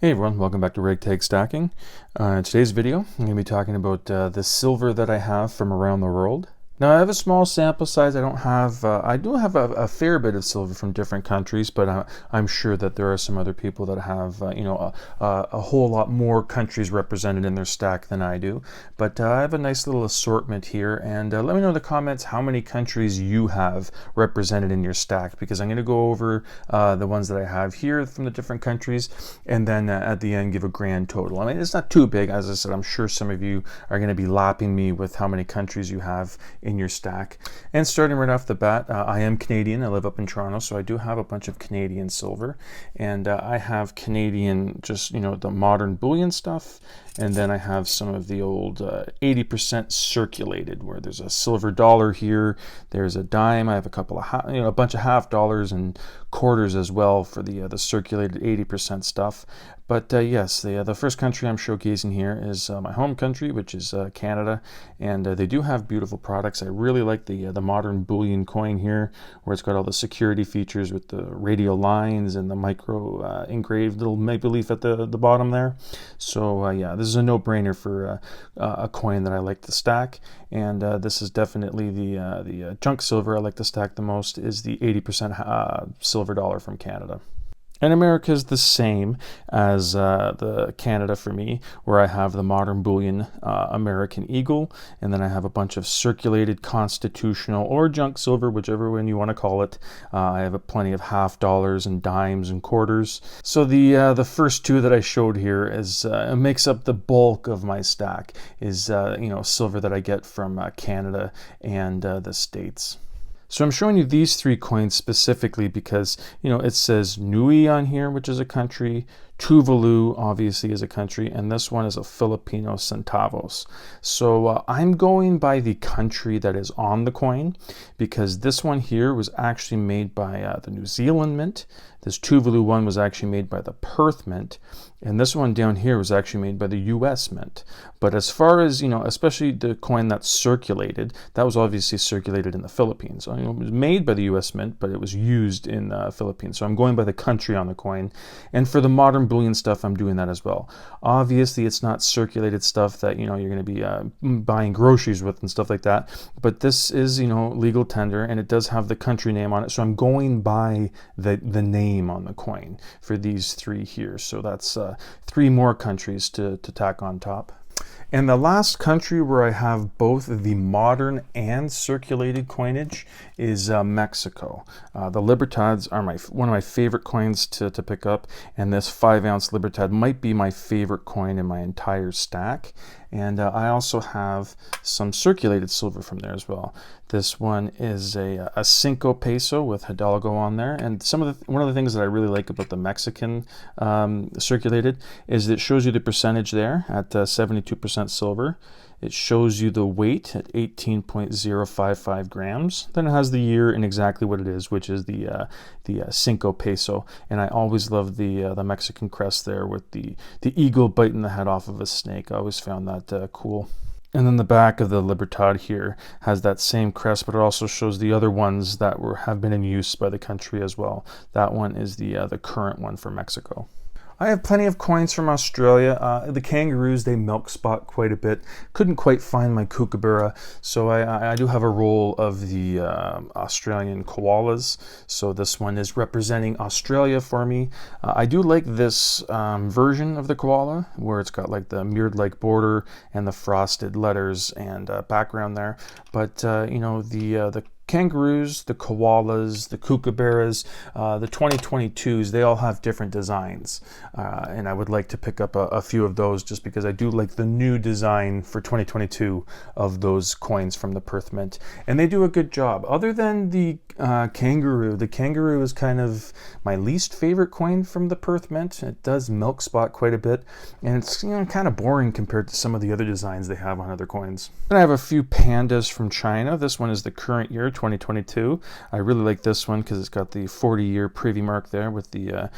Hey everyone, welcome back to Ragtag Stacking. In today's video, I'm going to be talking about the silver that I have from around the world. Now I have a small sample size. I do have a fair bit of silver from different countries, but I'm sure that there are some other people that have, a whole lot more countries represented in their stack than I do. But I have a nice little assortment here, and let me know in the comments how many countries you have represented in your stack, because I'm going to go over the ones that I have here from the different countries, and then at the end give a grand total. I mean, it's not too big. As I said, I'm sure some of you are going to be lapping me with how many countries you have in your stack. And starting right off the bat, I am Canadian. I live up in Toronto, so I do have a bunch of Canadian silver, and I have Canadian, just the modern bullion stuff, and then I have some of the old 80% circulated, where there's a silver dollar here, there's a dime. I have a couple of a bunch of half dollars and quarters as well for the circulated 80% stuff. But yes, the first country I'm showcasing here is my home country, which is Canada, and they do have beautiful products. I really like the modern bullion coin here, where it's got all the security features with the radial lines and the micro engraved little maple leaf at the bottom there. So yeah, this is a no-brainer for a coin that I like to stack, and this is definitely the junk silver I like to stack the most, is the 80% silver dollar from Canada. And America is the same as the Canada for me, where I have the modern bullion American Eagle, and then I have a bunch of circulated constitutional or junk silver, whichever one you want to call it. I have plenty of half dollars and dimes and quarters. So the first two that I showed here is makes up the bulk of my stack, is silver that I get from Canada and the States. So I'm showing you these three coins specifically because, it says Nui on here, which is a country, Tuvalu obviously is a country, and this one is a Filipino centavos. So I'm going by the country that is on the coin, because this one here was actually made by the New Zealand Mint. This Tuvalu one was actually made by the Perth Mint, and this one down here was actually made by the US Mint. But as far as, especially the coin that's circulated, that was obviously circulated in the Philippines. So, it was made by the US Mint, but it was used in the Philippines. So I'm going by the country on the coin. And for the modern bullion stuff, I'm doing that as well. Obviously, it's not circulated stuff that, you're going to be buying groceries with and stuff like that. But this is, legal tender, and it does have the country name on it. So I'm going by the name on the coin for these three here. So that's three more countries to tack on top. And the last country where I have both the modern and circulated coinage is Mexico. The Libertads are one of my favorite coins to pick up, and this 5-ounce Libertad might be my favorite coin in my entire stack. And I also have some circulated silver from there as well. This one is a 5 peso with Hidalgo on there. And one of the things that I really like about the Mexican circulated is that it shows you the percentage there at 72% silver. It shows you the weight at 18.055 grams. Then it has the year and exactly what it is, which is the 5 peso. And I always love the Mexican crest there with the eagle biting the head off of a snake. I always found that cool. And then the back of the Libertad here has that same crest, but it also shows the other ones that have been in use by the country as well. That one is the current one for Mexico. I have plenty of coins from Australia. The kangaroos, they milk spot quite a bit. Couldn't quite find my kookaburra, so I do have a roll of the Australian koalas. So this one is representing Australia for me. I do like this version of the koala, where it's got like the mirrored-like border and the frosted letters and background there. But the kangaroos, the koalas, the kookaburras, the 2022s, they all have different designs. And I would like to pick up a few of those, just because I do like the new design for 2022 of those coins from the Perth Mint. And they do a good job. Other than the kangaroo is kind of my least favorite coin from the Perth Mint. It does milk spot quite a bit, and it's kind of boring compared to some of the other designs they have on other coins. Then I have a few pandas from China. This one is the current year, 2022. I really like this one because it's got the 40-year privy mark there with the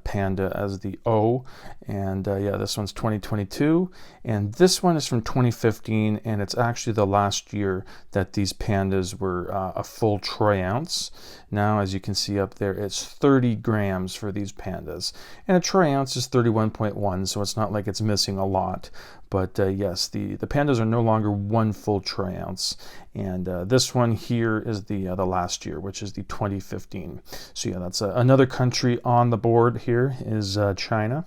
panda as the O. And yeah, this one's 2022. And this one is from 2015, and it's actually the last year that these pandas were a full troy ounce. Now, as you can see up there, it's 30 grams for these pandas. And a troy ounce is 31.1, so it's not like it's missing a lot. But yes, the pandas are no longer 1 full troy ounce. And this one here is the last year, which is the 2015. So yeah, that's another country on the board here is China.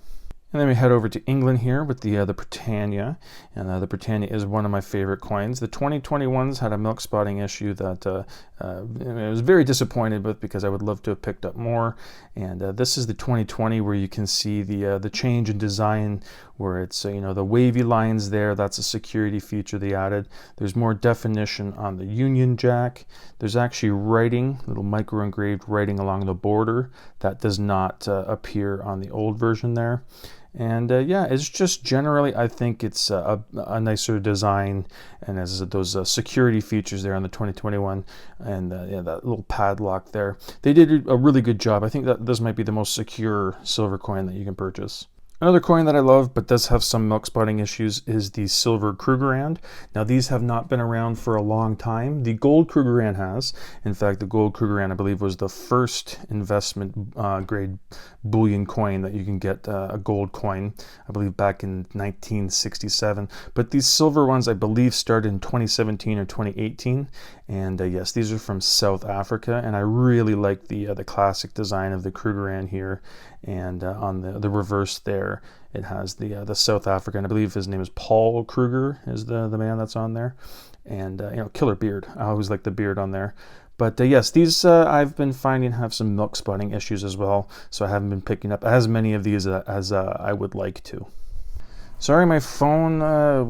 And then we head over to England here with the Britannia, and the Britannia is one of my favorite coins. The 2021s had a milk spotting issue that I was very disappointed with because I would love to have picked up more. And this is the 2020 where you can see the change in design, where it's the wavy lines there. That's a security feature they added. There's more definition on the Union Jack. There's actually writing, little micro engraved writing along the border that does not appear on the old version there. And yeah, it's just generally, I think it's a nicer design, and as those security features there on the 2021, and yeah, that little padlock there. They did a really good job. I think that this might be the most secure silver coin that you can purchase. Another coin that I love but does have some milk spotting issues is the silver Krugerrand. Now these have not been around for a long time. The gold Krugerrand has. In fact, the gold Krugerrand I believe was the first investment grade bullion coin that you can get, a gold coin, I believe back in 1967. But these silver ones I believe started in 2017 or 2018. And yes, these are from South Africa, and I really like the classic design of the Krugerrand here. And on the reverse there, it has the South African. I believe his name is Paul Kruger is the man that's on there. And killer beard. I always like the beard on there. But yes, these I've been finding have some milk spotting issues as well, so I haven't been picking up as many of these as I would like to. Sorry, my phone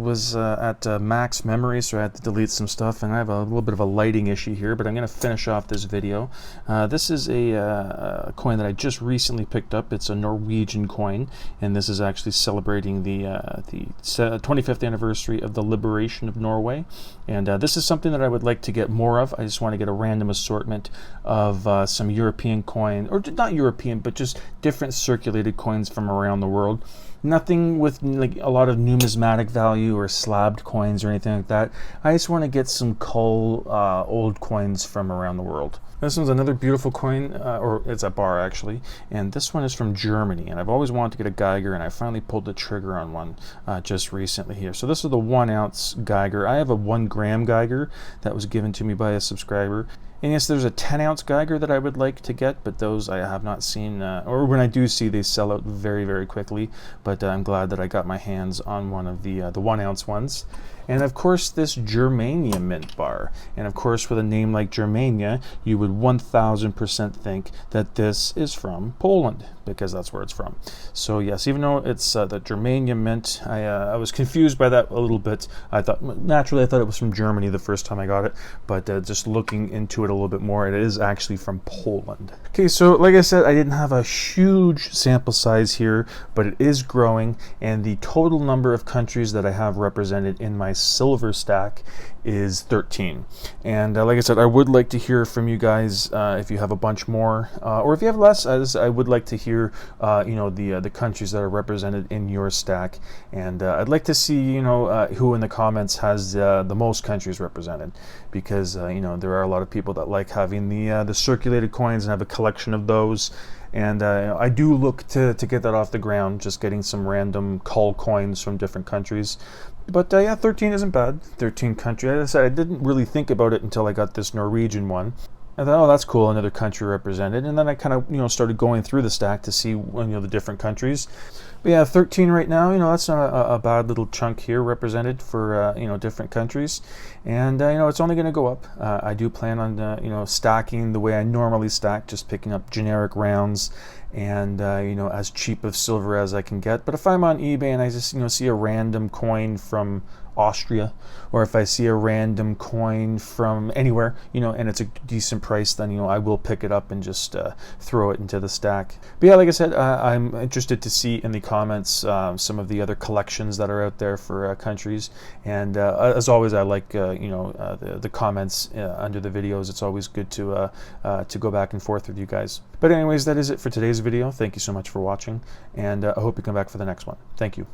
was at max memory, so I had to delete some stuff, and I have a little bit of a lighting issue here, but I'm going to finish off this video. This is a coin that I just recently picked up. It's a Norwegian coin, and this is actually celebrating the 25th anniversary of the liberation of Norway. And this is something that I would like to get more of. I just want to get a random assortment of some European coin, or not European, but just different circulated coins from around the world. Nothing with like a lot of numismatic value or slabbed coins or anything like that. I just want to get some cool old coins from around the world. This one's another beautiful coin, or it's a bar actually, and this one is from Germany, and I've always wanted to get a Geiger, and I finally pulled the trigger on one just recently here. So this is the 1 ounce Geiger. I have a 1 gram Geiger that was given to me by a subscriber. And yes, there's a 10 ounce Geiger that I would like to get, but those I have not seen, or when I do see, they sell out very, very quickly. But I'm glad that I got my hands on one of the 1 ounce ones. And of course, this Germania mint bar. And of course, with a name like Germania, you would 1000% think that this is from Poland, because that's where it's from. So yes, even though it's the Germania mint, I was confused by that a little bit. Naturally, I thought it was from Germany the first time I got it, but just looking into it a little bit more, it is actually from Poland. Okay, so like I said, I didn't have a huge sample size here, but it is growing, and the total number of countries that I have represented in my silver stack is 13. And like I said, I would like to hear from you guys if you have a bunch more, or if you have less. I would like to hear the countries that are represented in your stack, and I'd like to see who in the comments has the most countries represented, because there are a lot of people that like having the circulated coins and have a collection of those. And I do look to get that off the ground, just getting some random cull coins from different countries. But yeah, 13 isn't bad. 13 countries. As I said, I didn't really think about it until I got this Norwegian one. I thought, oh, that's cool, another country represented. And then I kind of, started going through the stack to see, the different countries. But yeah, 13 right now, that's not a bad little chunk here represented for, different countries. And, it's only going to go up. I do plan on, stacking the way I normally stack, just picking up generic rounds and, as cheap of silver as I can get. But if I'm on eBay and I just, see a random coin from Austria, or if I see a random coin from anywhere, and it's a decent price, then, I will pick it up and just throw it into the stack. But yeah, like I said, I'm interested to see in the comments some of the other collections that are out there for countries. And as always, I like, the comments under the videos. It's always good to go back and forth with you guys. But anyways, that is it for today's video. Thank you so much for watching, and I hope you come back for the next one. Thank you.